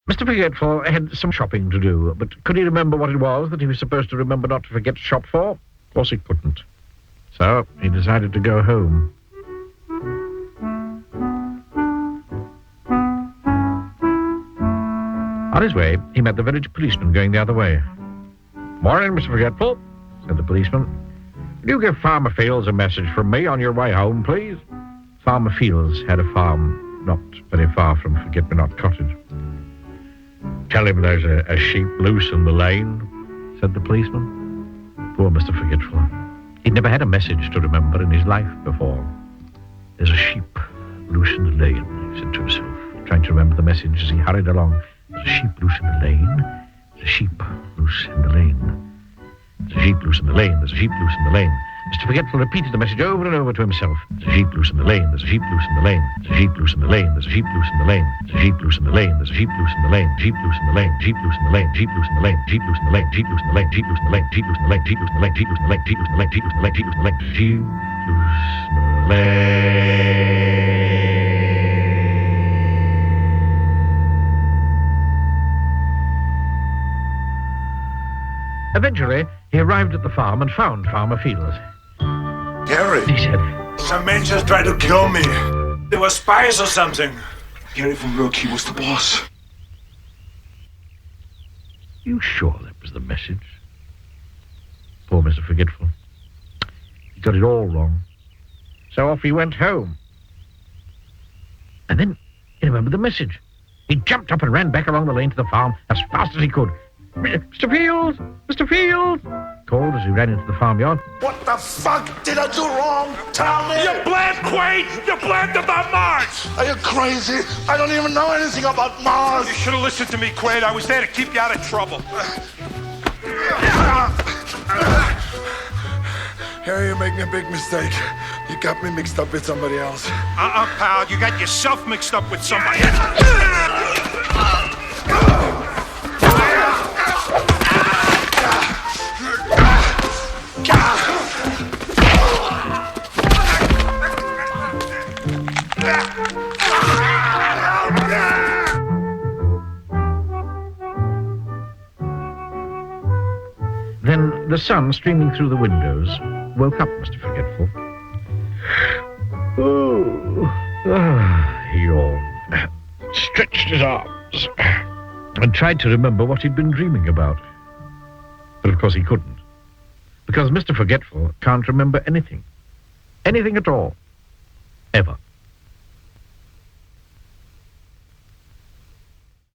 Mr. Forgetful had some shopping to do, but could he remember what it was that he was supposed to remember not to forget to shop for? Of course he couldn't. So he decided to go home. On his way, he met the village policeman going the other way. "Morning, Mr. Forgetful," said the policeman. "Will you give Farmer Fields a message from me on your way home, please?" Farmer Fields had a farm not very far from Forget-Me-Not Cottage. "Tell him there's a sheep loose in the lane," said the policeman. Poor Mr. Forgetful. He'd never had a message to remember in his life before. "There's a sheep loose in the lane," he said to himself, trying to remember the message as he hurried along. "There's a sheep loose in the lane. There's a sheep loose in the lane. There's a sheep loose in the lane. There's a sheep loose in the lane." Mr. Forgetful repeated the message over and over to himself. "There's a sheep loose in the lane. There's a sheep loose in the lane. There's a sheep loose in the lane. There's a sheep loose in the lane. There's a sheep loose in the lane. There's a sheep loose in the lane. Sheep loose in the lane. Sheep loose in the lane. Sheep loose in the lane. Sheep loose in the lane. Sheep loose in the lane. Sheep loose in the lane. Sheep loose in the lane. Sheep loose in the lane. Sheep loose in the lane. Sheep loose in the lane. Sheep loose in the lane. Sheep loose in the lane. Sheep loose in the lane. Sheep loose in the lane. Eventually, he arrived at the farm and found Farmer Fields. "Gary," He said, "some men just tried to kill me. They were spies or something." Gary from work, he was the boss. "You sure that was the message?" Poor Mr. Forgetful. He got it all wrong. So off he went home. And then he remembered the message. He jumped up and ran back along the lane to the farm as fast as he could. "Mr. Fields! Mr. Fields!" called as he ran into the farmyard. "What the fuck did I do wrong? Tell me!" You blamed Quaid! You blamed about Mars! "Are you crazy? I don't even know anything about Mars." You should have listened to me, Quaid. I was there to keep you out of trouble. Harry, you're making a big mistake. You got me mixed up with somebody else. Pal. You got yourself mixed up with somebody else. Then the sun, streaming through the windows, woke up Mr. Forgetful. He yawned, stretched his arms, and tried to remember what he'd been dreaming about. But of course he couldn't, because Mr. Forgetful can't remember anything. Anything at all. Ever.